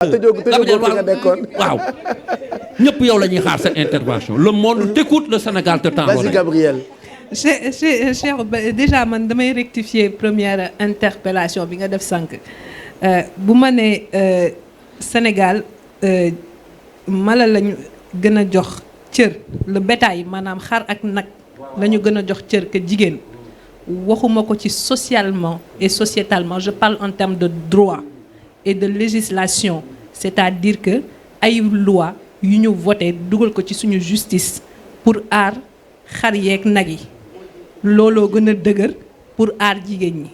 waaw ñëpp yow la ñuy xaar sa intervention le monde t'écoute, le Sénégal te tend. Vas-y Gabriel. Cher déjà man damay rectifier première interpellation bi nga def sànq bu ma nee Sénégal mala lañu gën a jox cër le bétail maanaam xar ak nag la ñu gën a jox cër que jigéen waxuma ko ci socialement et sociétalement je parle en termes de droit et de législation, c'est-à-dire que ay loi yu ñu voté dugal ko ci suñu justice pour aar xar yeeg nag yi looloo gën a dëgër pour aar jigéen ñi.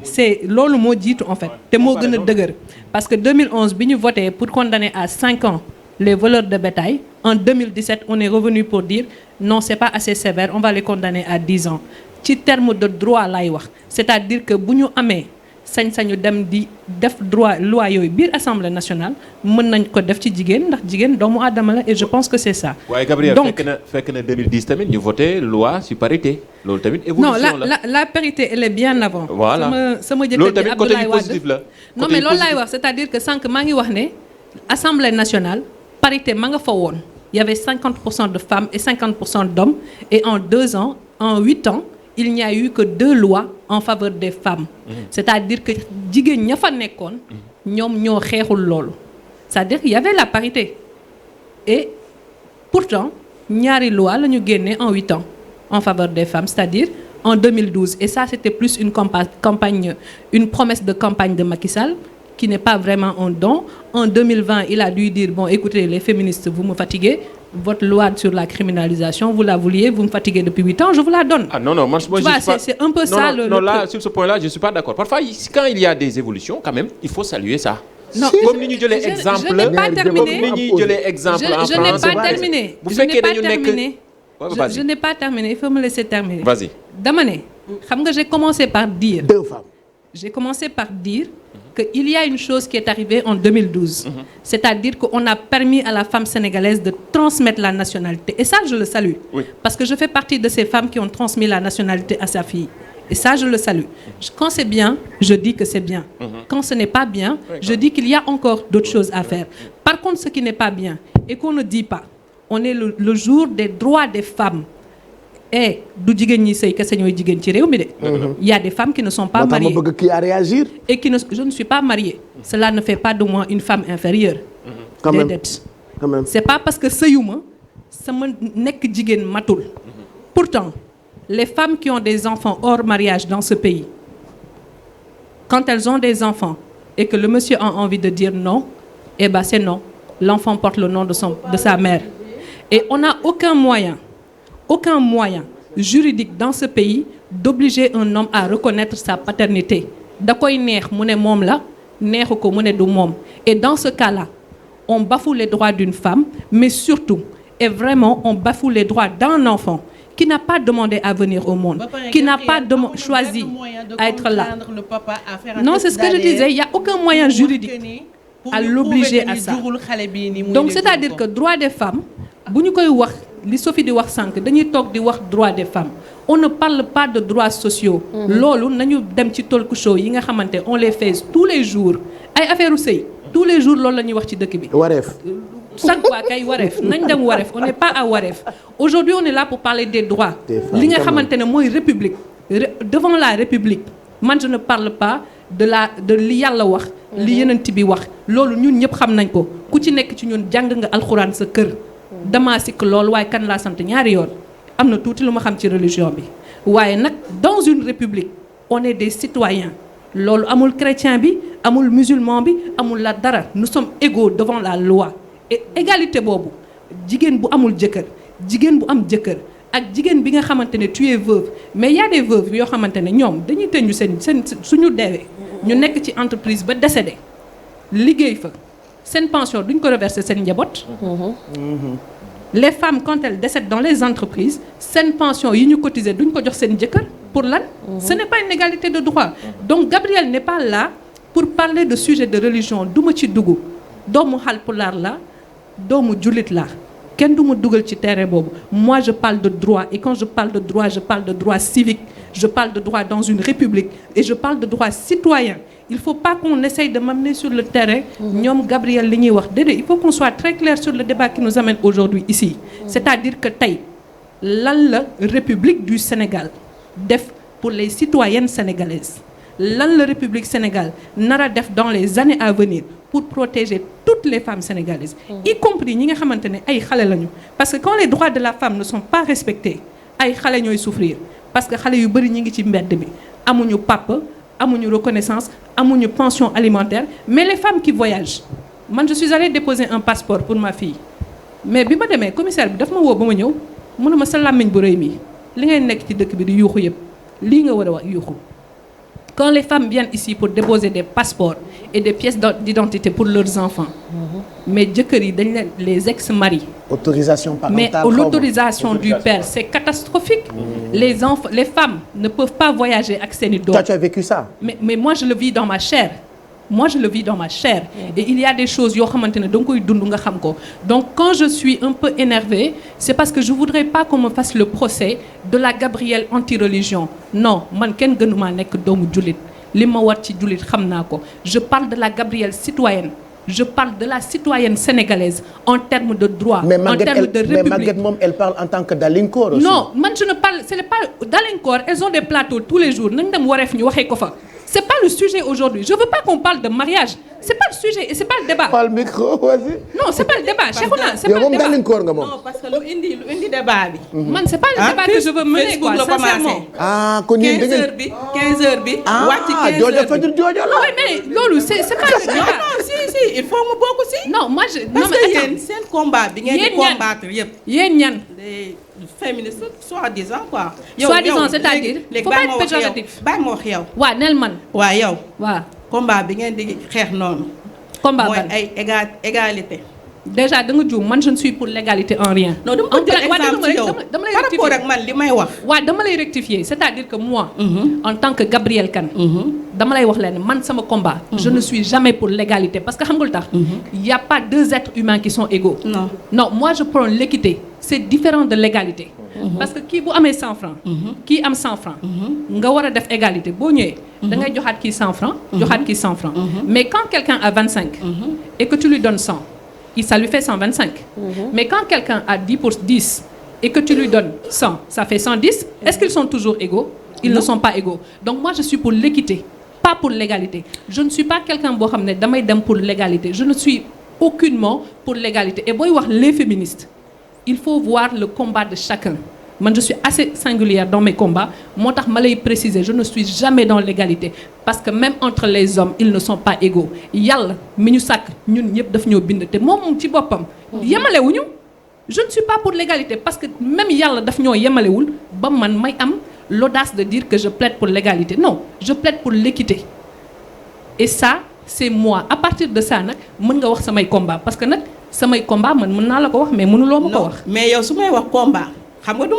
C'est loolu moo jiitu en fait te moo gën a dëgër parce que 2011 bi ñu voté pour condamner à 5 ans les voleurs de bétail, en 2017 on est revenu pour dire non c'est pas assez sévère, on va les condamner à 10 ans ci terme de droit lay wax, c'est-à-dire que bu ñu amee sañ-sañu dem di def droit loi yooyu biir assemblée nationale mën nañ ko def ci jigéen ndax jigéen doomu aadama la et je pense que c'est ça. waaye Gabriel donc fekk na 2010 tamit ñu voté loi sur parité loolu tamit évolution non la parité elle est bien avant. voilà sama loolu jëkkër ji tamit côté Abdoulaye bi Wade positif la. non mais loolu laay wax c'est-à-dire que sànq maa ngi wax ne assemblée nationale parité ma nga fa woon il y avait 50% de femmes et 50% d'hommes et en 2 ans en 8 ans il n'y a eu que 2 lois en faveur des femmes. C'est-à-dire que jigéen ña fa nekkoon ñoom ñoo xeexul loolu c'est-à-dire qu'il y avait la parité et pourtant ñaari loi la ñu génnee en 8 ans en faveur des femmes, c'est-à-dire en 2012 et ça c'était plus une campagne, une promesse de campagne de Macky Sall qui n'est pas vraiment un don. En 2020 il a dû dire bon écoutez les féministes vous me fatiguez, votre loi sur la criminalisation vous la vouliez, vous me fatiguez depuis 8 ans, je vous la donne. Ah non moi c'est un peu ça non là sur ce point-là je suis pas d'accord. Parfois quand il y a des évolutions quand même il faut saluer ça. Non, comme ni ñu jëlee exemple je n'ai pas terminé. comme ni ñu jëlee exemple en France. Je n'ai pas terminé. bu fekkee dañu nekk je n'ai pas terminé, il faut me laisser terminer. Vas-y. Dama ne xam nga j'ai commencé par dire. 2 femmes. J'ai commencé par dire qu'il y a une chose qui est arrivée en 2012. C'est-à-dire qu'on a permis à la femme sénégalaise de transmettre la nationalité. Et ça, je le salue. Oui. Parce que je fais partie de ces femmes qui ont transmis la nationalité à sa fille. Et ça, je le salue. Quand c'est bien, je dis que c'est bien. Quand ce n'est pas bien, je dis qu'il y a encore d'autres choses à faire. Par contre, ce qui n'est pas bien et qu'on ne dit pas, on est le jour des droits des femmes. Et du jigéen ñi sëy kese ñooy jigéen ci réew mi de. Il y a des femmes qui ne sont pas mariées. ma bëgg kii à réagir. Et qui je ne suis pas mariée. Cela ne fait pas de moi une femme inférieure. Quand même. Déedéet. Quand même. C'est pas parce que sëyuma sama nekk jigéen matul. Pourtant, les femmes qui ont des enfants hors mariage dans ce pays, quand elles ont des enfants et que le monsieur a envie de dire non, eh ben c'est non. L'enfant porte le nom de sa mère. Et on n'a aucun moyen juridique dans ce pays d'obliger un homme à reconnaître sa paternité. Da koy neex mu ne moom la, neexu ko mu ne du moom. Et dans ce cas-là, on bafoue les droits d'une femme, mais surtout, et vraiment, on bafoue les droits d'un enfant qui n'a pas demandé à venir au monde, qui n'a pas choisi à être là. Non, c'est ce que je disais, il n'y a aucun moyen juridique à l'obliger à ça. Donc, c'est-à-dire que droit des femmes, bu ñu koy wax li Sophie di wax sànq dañuy toog di wax droit des femmes. On ne parle pas de droits sociaux. Loolu nañu dem ci talk show yi nga xamante on les fait tous les jours ay affaire u sëy tous les jours loolu la ñuy wax ci dëkk bi. wareef. chaque fois kay wareef nañ dem wareef on n'est pas à wareef. Aujourd'hui on est là pour parler des droits. li nga xamante ne mooy république devant la république man je ne parle pas de li yàlla wax. li yenent bi wax loolu ñun ñëpp xam nañ ko ku ci nekk ci ñun jàng nga alxuraan sa kër. damaa sikk loolu waaye kan laa sant ñaari yoon am na tuuti lu ma xam ci religion bi waaye nag dans une république on est des citoyens loolu amul chrétien bi amul musulman bi amul la dara nous sommes égaux devant la loi et égalité boobu jigéen bu amul jëkkër jigéen bu am jëkkër ak jigéen bi nga xamante ne tu es veuve mais y a des veuves yoo xamante ne ñoom dañuy tënju seen suñu deewee ñu nekk ci entreprise ba décédé liggéey fa seen pension duñ ko reverser seen njaboot. Les femmes quand elles décèdent dans les entreprises seen pension yi ñu cotiser duñ ko jox seen jëkkër pour lan. Ce n'est pas une égalité de droit. Donc Gabriel n'est pas là pour parler de sujet de religion du ma ci dugg doomu Haalpulaar la doomu jullit la kenn du ma dugal ci terrain boobu. Moi je parle de droit et quand je parle de droit je parle de droit civique, je parle de droit dans une république et je parle de droit citoyen. Il faut pas qu'on essaye de m'amener sur le terrain ñoom Gabriel li ñuy wax déedéet, il faut qu'on soit très clair sur le débat qui nous amène aujourd'hui ici. C'est-à-dire que tey lan la République du Sénégal def pour les citoyennes sénégalaises, lan la République Sénégal nara def dans les années à venir pour protéger toutes les femmes sénégalaises, y compris ñi nga xamante ne ay xale lañu. Parce que quand les droits de la femme ne sont pas respectés ay xale ñooy souffrir parce que xale yu bëri ñi ngi ci mbedd bi amuñu papa, amuñu reconnaissance, amuñu pension alimentaire. Mais les femmes qui voyagent, man je suis allée déposer un passeport pour ma fille mais bi ma demee commissaire bi daf ma woo ba ma ñëw mu ne ma sa làmmiñ bu rëy mi li ngay nekk ci dëkk bi di yuuxu yëpp lii nga war a wax yuuxu. Quand les femmes viennent ici pour déposer des passeports et des pièces d'identité pour leurs enfants, mais jëkkër yi dañ leen les ex-maris. Autorisation Mais parentale. l'autorisation du père, c'est catastrophique. Les enfants, les femmes ne peuvent pas voyager ak seeni doom. Toi, tu as vécu ça? Mais moi, je le vis dans ma chair. Moi, je le vis dans ma chair. Et il y a des choses yoo xamante ne da nga koy dund nga xam ko. Donc, quand je suis un peu énervée, c'est parce que je voudrais pas qu'on me fasse le procès de la Gabrielle anti-religion. Non, man kenn gënuma nekk doomu jullit. Li ma war ci jullit xam naa ko. Je parle de la Gabrielle citoyenne. Je parle de la citoyenne sénégalaise en termes de droit, en termes de république. Mais Maguette moom, elle parle en tant que Dalinkor aussi. Non, man je ne parle, ce n'est pas Dalinkor, elles ont des plateaux tous les jours. Nañ dem wareef ñu waxee ko fa. C'est pas le sujet aujourd'hui. Je veux pas qu'on parle de mariage. C'est pas le sujet et c'est pas le débat. Pas le micro, vas-y. Non, c'est pas le débat. Cheikhouna, c'est Yow pas le moom débat. Dalinkor nga moom. Non, parce que lu indi débat bi. Man, c'est pas le débat que je veux mener quoi, sincèrement. Ah, kon yéen da 15 ngeen. heures bi 15 heures bi. wàcc 15 Joojo heures bi. Fajul Joojo la. Oui, mais loolu c'est pas le débat. Non, si, il faut mu bokk si. Non, moi je Parce non mais que attends. yéen seen combat bi ngeen di Yéen ñan. combattre yëpp. Yéen ñan. Les féministes soi-disant quoi. Soi-disant, c'est-à-dire, faut pas être péjoratif. bàyyi ma wax yow. Waa nel man. waa yow. Waa combat bi ngeen di xeex noonu. combat mooy ban. ay égalité. Déjà da nga juum, man je ne suis pour l'égalité en rien. non dama ko jël exemple ci yow dama lay par rapport rectifier. ak man li may wax. Waa dama lay rectifier, c'est-à-dire que moi, en tant que Gabrielle Kane, dama lay wax leen man sama combat. Je ne suis jamais pour l'égalité parce que xam nga lu tax. Il y a pas deux êtres humains qui sont égaux. Non. Non, moi je prends l'équité. C'est différent de l'égalité. Parce que kii bu amee 100 francs. Kii am 100 francs. nga war a def égalité boo ñëwee. da ngay joxaat kii 100 francs. joxaat kii 100 francs. Mais quand quelqu'un a 25. et que tu lui donnes 100. ça lui fait 125. Mais quand quelqu'un a 10 pour 10 et que tu lui donnes 100, ça fait 110. Est-ce qu'ils sont toujours égaux? Ils ne sont pas égaux. Donc moi je suis pour l'équité, pas pour l'égalité. Je ne suis pas quelqu'un boo xam ne damay dem pour l'égalité. Je ne suis aucunement pour l'égalité. Et booy wax les féministes, il faut voir le combat de chacun. Moi, je suis assez singulière dans mes combats. Moo tax ma lay préciser, je ne suis jamais dans l'égalité. Parce que même entre les hommes, ils ne sont pas égaux. Yàlla mi ñu sàkk ñun ñëpp daf ñoo bind te moom ci boppam yemalewuñu. Je ne suis pas pour l'égalité parce que même Yàlla daf ñoo yemalewul ba man may am l'audace de dire que je plaide pour l'égalité. Non, je plaide pour l'équité. Et ça, c'est moi. À partir de ça nag mën nga wax samay combat parce que nag samay combat man mën naa la ko wax mais mënuloo ma ko wax. mais yow su may wax combat xam nga du